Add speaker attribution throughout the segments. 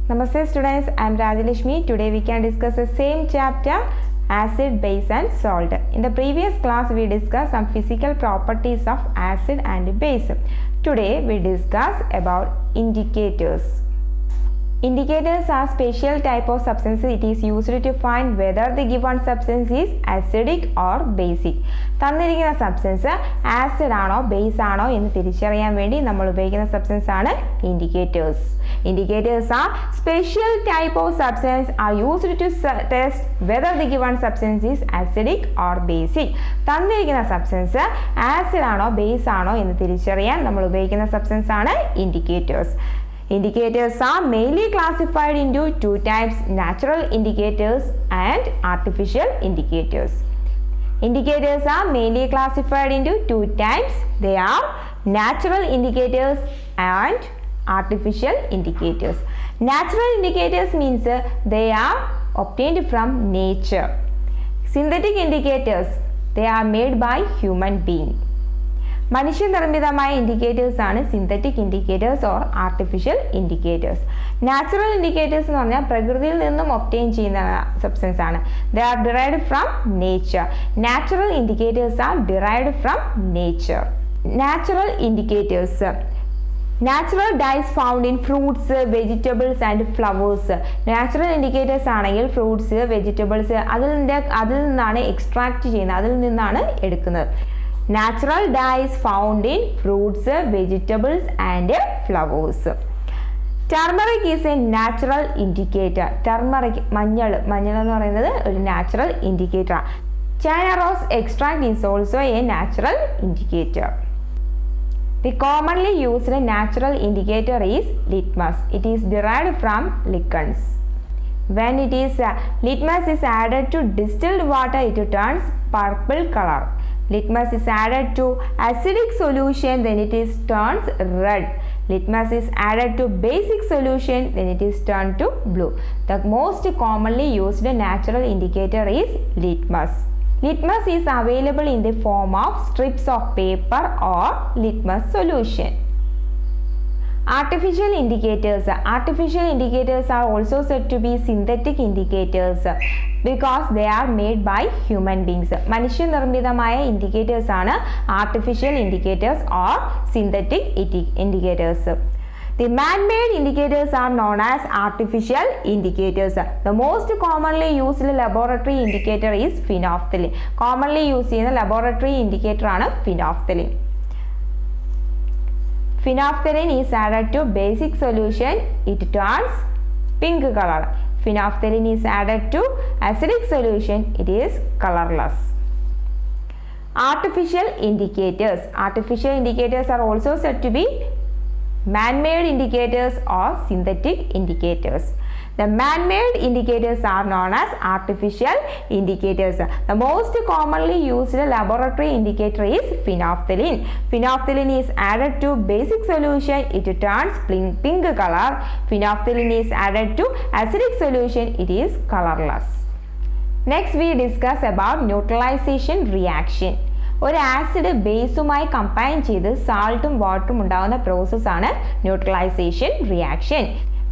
Speaker 1: Namaste students, I am Rajalakshmi. Today we can discuss the same chapter, acid, base and salt. In the previous class we discussed some physical properties of acid and base. Today we discuss about indicators. Indicators are special type of substances. It is used to find whether the given substance is acidic or basic. തന്നിരിക്കുന്ന substance acid ആണോ base ആണോ എന്ന് തിരിച്ചറിയാൻ വേണ്ടി നമ്മൾ ഉപയോഗിക്കുന്ന substance ആണ് indicators. Indicators are special type of substance are used to test whether the given substance is acidic or basic. തന്നിരിക്കുന്ന സബ്സ്റ്റൻസ് ആസിഡ് ആണോ ബേസ് ആണോ എന്ന് തിരിച്ചറിയാൻ നമ്മൾ ഉപയോഗിക്കുന്ന സബ്സ്റ്റൻസ് ആണ് indicators. Indicators are mainly classified into two types, natural indicators and artificial indicators. Indicators are mainly classified into two types. They are natural indicators and artificial indicators. Natural indicators means they are obtained from nature. Synthetic indicators, they are made by human being. മനുഷ്യനിർമ്മിതമായ indicators ആണ് synthetic indicators or artificial indicators. Natural indicators എന്ന് പറഞ്ഞാൽ പ്രകൃതിയിൽ നിന്നും obtain ചെയ്യുന്ന substance ആണ്. They are derived from nature. Natural indicators are derived from nature. Natural indicators, natural dyes found in fruits, vegetables and flowers. Natural indicators ആണെങ്കിൽ fruits, vegetables അതിൽ നിന്നാണ് extract ചെയ്യുന്നത്, അതിൽ നിന്നാണ് എടുക്കുന്നത്. Natural dyes found in fruits, vegetables and flowers. Turmeric is a natural indicator. Turmeric, മഞ്ഞൾ എന്ന് പറയുന്നത് ഒരു natural indicator. China rose extract is also a natural indicator. The commonly used natural indicator is litmus. It is derived from lichens. When litmus is added to distilled water, it turns purple color. Litmus is added to acidic solution, then it turns red. Litmus is added to basic solution, then it is turned to blue. The most commonly used natural indicator is litmus. Litmus is available in the form of strips of paper or litmus solution. Artificial indicators. Artificial indicators are also said to be synthetic indicators because they are made by human beings. മനുഷ്യനിർമ്മിതമായ indicators ആണ് artificial indicators or synthetic indicators. The man-made indicators are known as artificial indicators. The most commonly used laboratory indicator is phenolphthalein. Commonly used ചെയ്യുന്ന laboratory indicator ആണ് phenolphthalein. Phenolphthalein is added to basic solution, it turns pink color. Phenolphthalein is added to acidic solution, it is colorless. Artificial indicators. Artificial indicators are also said to be man-made indicators or synthetic indicators. The man-made indicators are known as artificial indicators. The most commonly used laboratory indicator is phenolphthalein. Phenolphthalein is added to basic solution, it turns pink color. Phenolphthalein is added to acidic solution, it is colorless. Next we discuss about neutralization reaction. ഒരു acid ബേസുമായി combine ചെയ്ത് സാൾട്ടും വാട്ടറും ഉണ്ടാകുന്ന പ്രോസസ്സാണ് neutralisation reaction.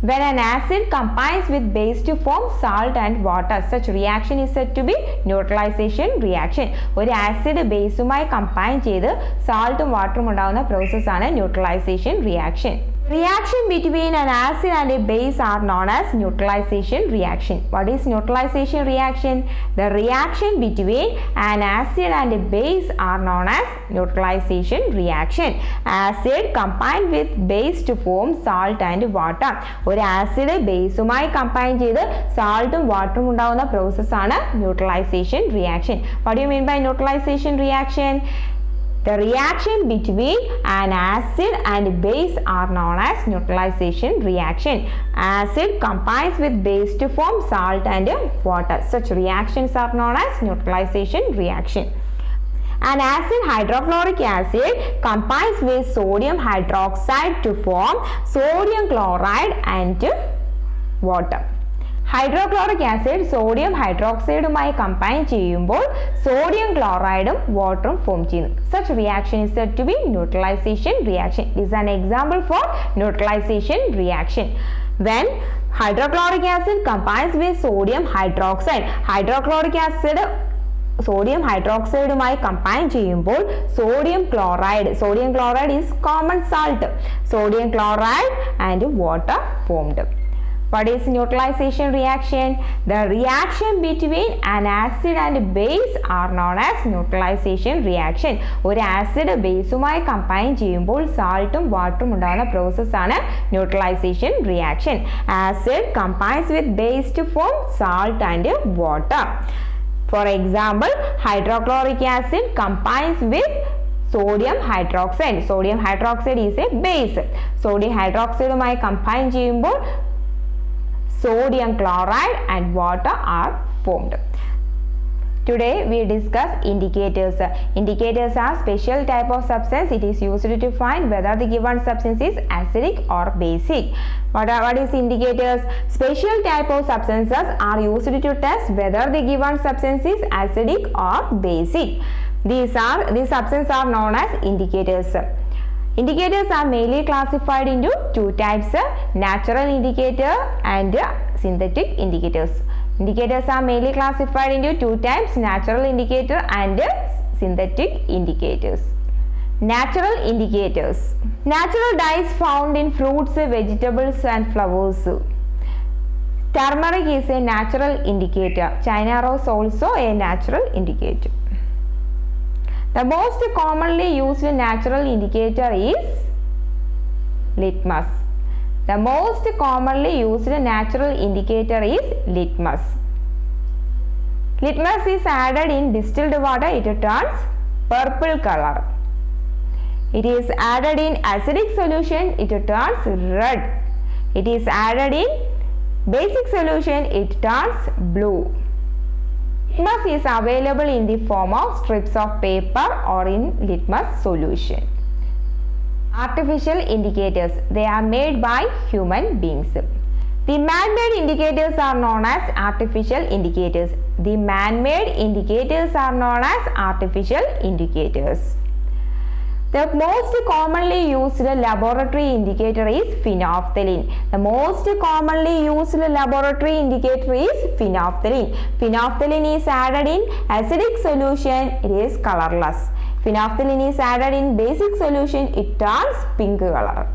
Speaker 1: When an acid combines with base to form salt and water, such reaction is said to be neutralization reaction. ഒരു acid ബേസുമായി combine ചെയ്ത് സാൾട്ടും വാട്ടറും ഉണ്ടാകുന്ന പ്രോസസ്സാണ് neutralisation reaction. Reaction between an acid and a base are known as neutralization reaction. What is neutralization reaction? The reaction between an acid and a base are known as neutralization reaction. Acid combined with base to form salt and water. ഒരു acid ബേസുമായി combine ചെയ്ത് സാൾട്ടും വാട്ടറും ഉണ്ടാകുന്ന പ്രോസസ്സാണ് neutralisation reaction. What do you mean by neutralization reaction? The reaction between an acid and base are known as neutralization reaction. Acid combines with base to form salt and water. Such reactions are known as neutralization reaction. An acid, hydrochloric acid, combines with sodium hydroxide to form sodium chloride and water. Hydrochloric acid sodium ഹൈഡ്രോക്സൈഡുമായി combine ചെയ്യുമ്പോൾ sodium ക്ലോറൈഡും വാട്ടറും form ചെയ്യുന്നു. Such reaction is said to be neutralization reaction. This is an example for neutralization reaction. When hydrochloric acid combines with sodium hydroxide, hydrochloric acid sodium ഹൈഡ്രോക്സൈഡുമായി combine ചെയ്യുമ്പോൾ sodium chloride is common salt. Sodium chloride and water formed. What is neutralization reaction? The reaction between an acid and base are known as neutralization reaction. ഒരു acid ബേസുമായി combine ചെയ്യുമ്പോൾ സാൾട്ടും വാട്ടറും ഉണ്ടാകുന്ന process ആണ് neutralization reaction. Acid combines with base to form salt and water. For example, hydrochloric acid combines with sodium hydroxide. Sodium hydroxide is a base. Sodium hydroxide combine ചെയ്യുമ്പോൾ sodium chloride and water are formed. Today we discuss indicators. Indicators are special type of substance. It is used to find whether the given substance is acidic or basic. What is indicators? Special type of substances are used to test whether the given substance is acidic or basic. These substances are known as indicators. Indicators are mainly classified into two types: natural indicator and synthetic indicators. Indicators are mainly classified into two types: natural indicator and synthetic indicators. Natural indicators. Natural dyes found in fruits, vegetables and flowers. Turmeric is a natural indicator. China rose also a natural indicator. The most commonly used natural indicator is litmus. The most commonly used natural indicator is litmus. Litmus is added in distilled water, it turns purple color. It is added in acidic solution, it turns red. It is added in basic solution, it turns blue. Litmus is available in the form of strips of paper or in litmus solution. Artificial indicators. They are made by human beings. The man-made indicators are known as artificial indicators. The man-made indicators are known as artificial indicators. The most commonly used laboratory indicator is phenolphthalein. The most commonly used laboratory indicator is phenolphthalein. Phenolphthalein is added in acidic solution, it is colorless. Phenolphthalein is added in basic solution, it turns pink color.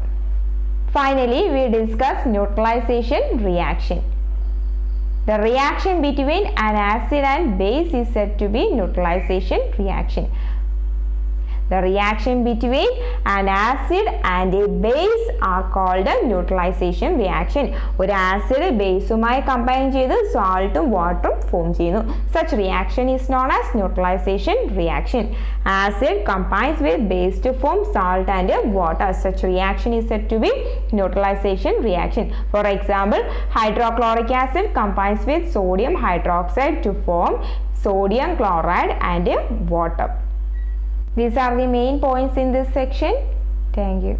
Speaker 1: Finally, we discuss neutralization reaction. The reaction between an acid and base is said to be neutralization reaction. The reaction between an acid and a base are called a neutralization reaction. ഒരു acid ബേസുമായി combine ചെയ്ത് സാൾട്ടും വാട്ടറും form ചെയ്യുന്നു. Such reaction is known as neutralization reaction. Acid combines with base to form salt and water. Such reaction is said to be neutralization reaction. For example, hydrochloric acid combines with sodium hydroxide to form sodium chloride and water. These are the main points in this section. Thank you.